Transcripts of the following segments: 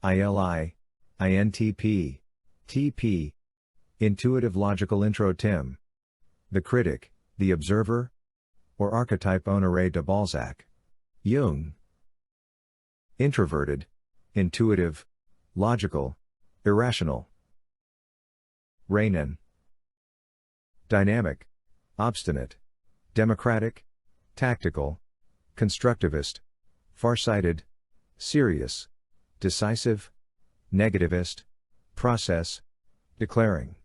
ILI, INTP, TP. Intuitive Logical Intro Tim. The Critic, The Observer, or Archetype Honoré de Balzac. Jung. Introverted, intuitive, logical, irrational. Renan. Dynamic, obstinate, democratic, tactical, constructivist, farsighted, serious, decisive, negativist, process, declaring.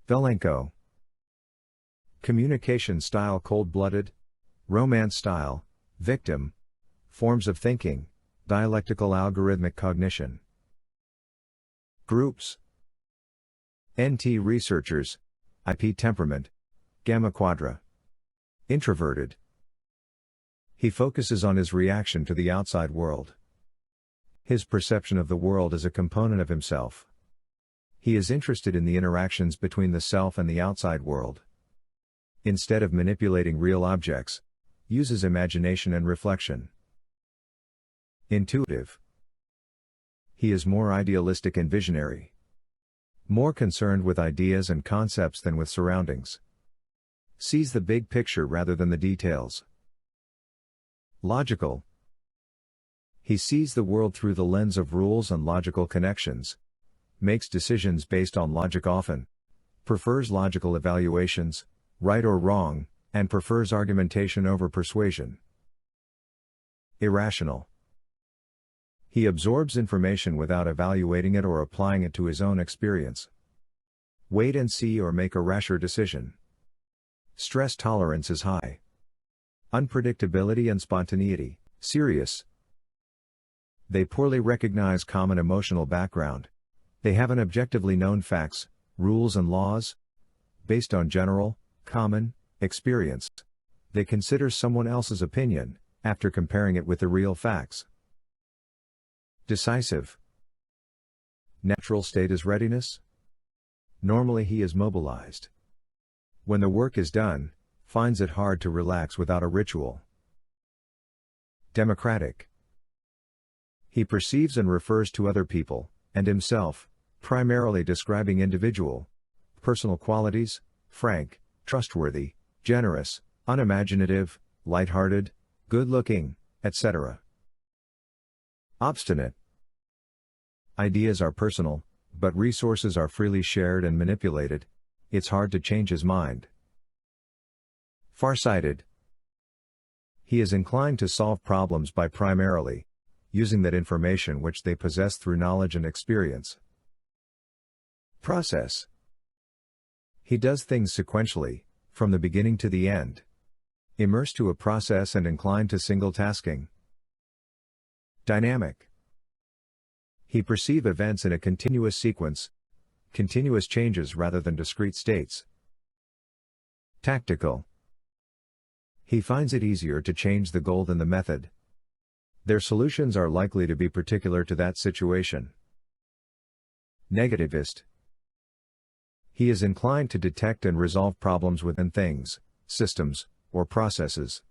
Velenko. Communication style cold-blooded, romance style, victim, forms of thinking, dialectical algorithmic cognition. Groups. NT researchers, IP temperament, Gamma Quadra. Introverted. He focuses on his reaction to the outside world. His perception of the world is a component of himself. He is interested in the interactions between the self and the outside world. Instead of manipulating real objects, uses imagination and reflection. Intuitive. He is more idealistic and visionary. More concerned with ideas and concepts than with surroundings. Sees the big picture rather than the details. Logical. He sees the world through the lens of rules and logical connections. Makes decisions based on logic often. Prefers logical evaluations, right or wrong, and prefers argumentation over persuasion. Irrational. He absorbs information without evaluating it or applying it to his own experience. Wait and see or make a rasher decision. Stress tolerance is high. Unpredictability and spontaneity, serious. They poorly recognize common emotional background. They haven't objectively known facts, rules and laws, based on general, common, experience. They consider someone else's opinion, after comparing it with the real facts. Decisive. Natural state is readiness. Normally he is mobilized. When the work is done, finds it hard to relax without a ritual. Democratic. He perceives and refers to other people, and himself, primarily describing individual, personal qualities, frank, trustworthy, generous, unimaginative, light-hearted, good-looking, etc. Obstinate. Ideas are personal, but resources are freely shared and manipulated. It's hard to change his mind. Farsighted. He is inclined to solve problems by primarily using that information which they possess through knowledge and experience. Process. He does things sequentially, from the beginning to the end. Immersed to a process and inclined to single tasking. Dynamic. He perceives events in a continuous sequence, continuous changes rather than discrete states. Tactical. He finds it easier to change the goal than the method. Their solutions are likely to be particular to that situation. Negativist. He is inclined to detect and resolve problems within things, systems, or processes.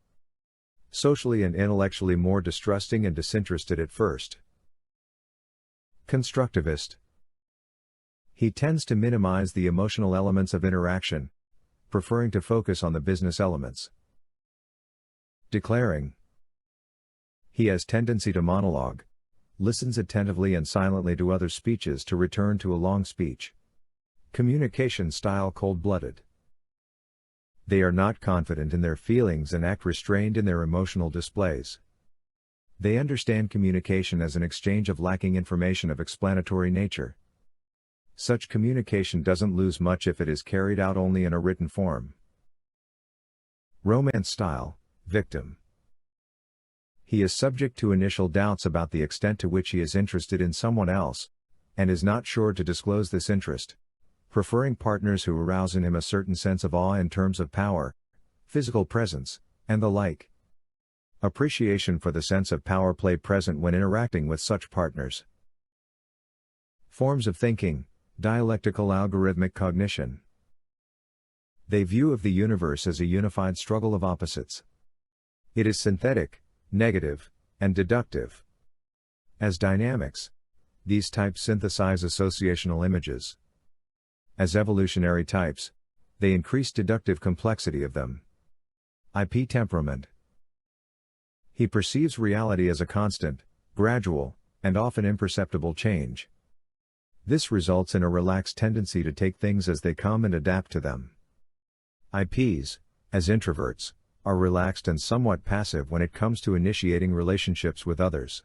Socially and intellectually more distrusting and disinterested at first. Constructivist. He tends to minimize the emotional elements of interaction, preferring to focus on the business elements. Declaring. He has tendency to monologue, listens attentively and silently to other speeches to return to a long speech. Communication style cold-blooded. They are not confident in their feelings and act restrained in their emotional displays. They understand communication as an exchange of lacking information of explanatory nature. Such communication doesn't lose much if it is carried out only in a written form. Romance style, victim. He is subject to initial doubts about the extent to which he is interested in someone else, and is not sure to disclose this interest. Preferring partners who arouse in him a certain sense of awe in terms of power, physical presence, and the like. Appreciation for the sense of power play present when interacting with such partners. Forms of thinking, dialectical algorithmic cognition. They view of the universe as a unified struggle of opposites. It is synthetic, negative, and deductive. As dynamics, these types synthesize associational images. As evolutionary types, they increase deductive complexity of them. IP temperament. He perceives reality as a constant, gradual, and often imperceptible change. This results in a relaxed tendency to take things as they come and adapt to them. IPs, as introverts, are relaxed and somewhat passive when it comes to initiating relationships with others.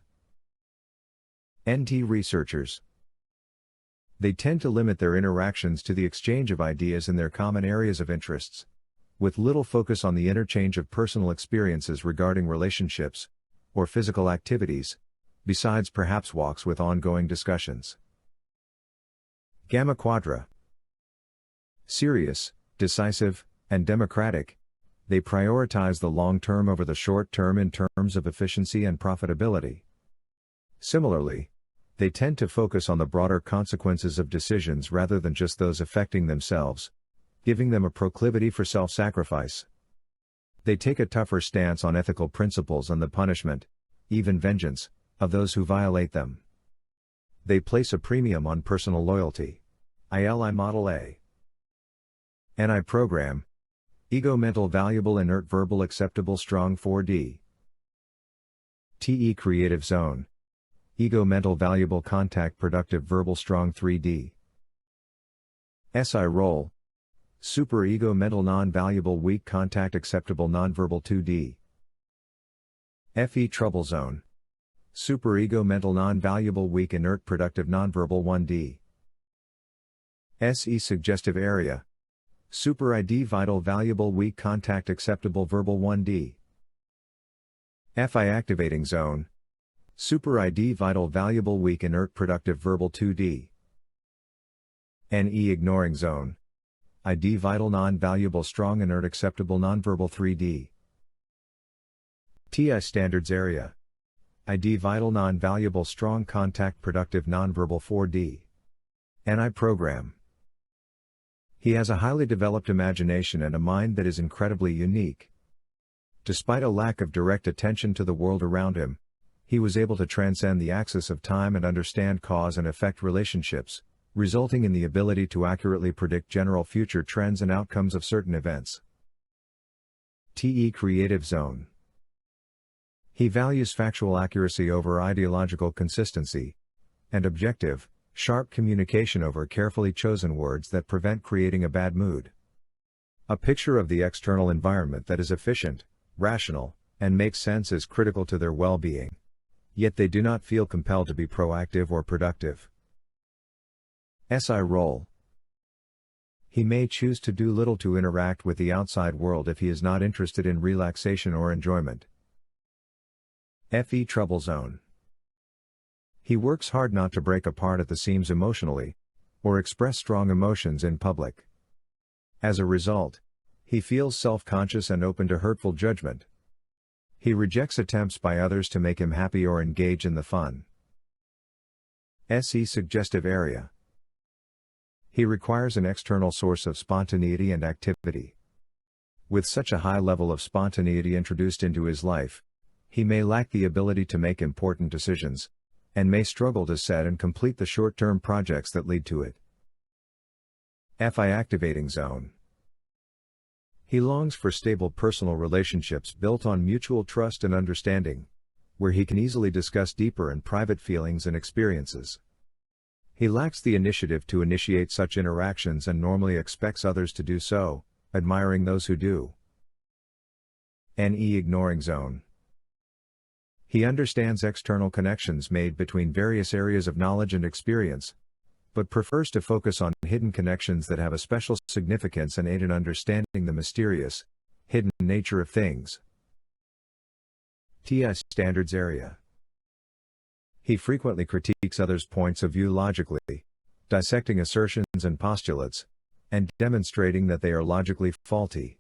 NT researchers. They tend to limit their interactions to the exchange of ideas in their common areas of interests, with little focus on the interchange of personal experiences regarding relationships, or physical activities, besides perhaps walks with ongoing discussions. Gamma Quadra. Serious, decisive, and democratic, they prioritize the long term over the short term in terms of efficiency and profitability. Similarly, they tend to focus on the broader consequences of decisions rather than just those affecting themselves, giving them a proclivity for self-sacrifice. They take a tougher stance on ethical principles and the punishment, even vengeance, of those who violate them. They place a premium on personal loyalty. ILI Model A. NI Program. Ego Mental Valuable Inert Verbal Acceptable Strong 4D. TE Creative Zone. Ego Mental Valuable Contact Productive Verbal Strong 3D. SI Role. Super Ego Mental Non-Valuable Weak Contact Acceptable Nonverbal 2D. FE Trouble Zone. Super Ego Mental Non-Valuable Weak Inert Productive Nonverbal 1D. SE Suggestive Area. Super ID Vital Valuable Weak Contact Acceptable Verbal 1D. FI Activating Zone. Super ID Vital Valuable Weak Inert Productive Verbal 2D. NE Ignoring Zone. ID Vital Non-Valuable Strong Inert Acceptable Nonverbal 3D. TI Standards Area. ID Vital Non-Valuable Strong Contact Productive Nonverbal 4D. NI Program. He has a highly developed imagination and a mind that is incredibly unique. Despite a lack of direct attention to the world around him, he was able to transcend the axis of time and understand cause and effect relationships, resulting in the ability to accurately predict general future trends and outcomes of certain events. TE Creative Zone. He values factual accuracy over ideological consistency, and objective, sharp communication over carefully chosen words that prevent creating a bad mood. A picture of the external environment that is efficient, rational, and makes sense is critical to their well-being. Yet they do not feel compelled to be proactive or productive. SI Role. He may choose to do little to interact with the outside world if he is not interested in relaxation or enjoyment. FE Trouble Zone. He works hard not to break apart at the seams emotionally, or express strong emotions in public. As a result, he feels self-conscious and open to hurtful judgment. He rejects attempts by others to make him happy or engage in the fun. SE Suggestive Area. He requires an external source of spontaneity and activity. With such a high level of spontaneity introduced into his life, he may lack the ability to make important decisions, and may struggle to set and complete the short-term projects that lead to it. FI Activating Zone. He longs for stable personal relationships built on mutual trust and understanding, where he can easily discuss deeper and private feelings and experiences. He lacks the initiative to initiate such interactions and normally expects others to do so, admiring those who do. NE Ignoring Zone. He understands external connections made between various areas of knowledge and experience, but prefers to focus on hidden connections that have a special significance and aid in understanding the mysterious, hidden nature of things. TI Standards Area. He frequently critiques others' points of view logically, dissecting assertions and postulates, and demonstrating that they are logically faulty.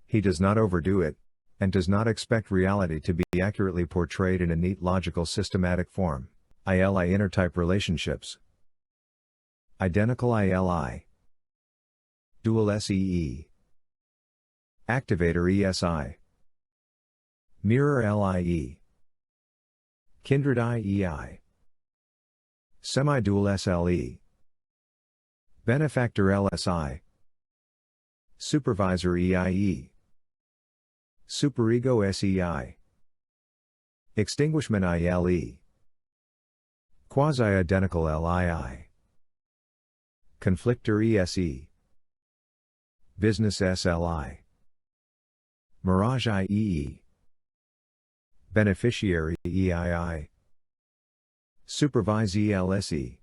He does not overdo it, and does not expect reality to be accurately portrayed in a neat logical systematic form. ILI Intertype Relationships. Identical ILI. Dual SEE. Activator ESI. Mirror LIE. Kindred IEI. Semi-dual SLE. Benefactor LSI. Supervisor EIE. Superego SEI. Extinguishment ILE. Quasi-identical LII. Conflictor ESE. Business SLI. Mirage IEE. Beneficiary EII. Supervise ELSE.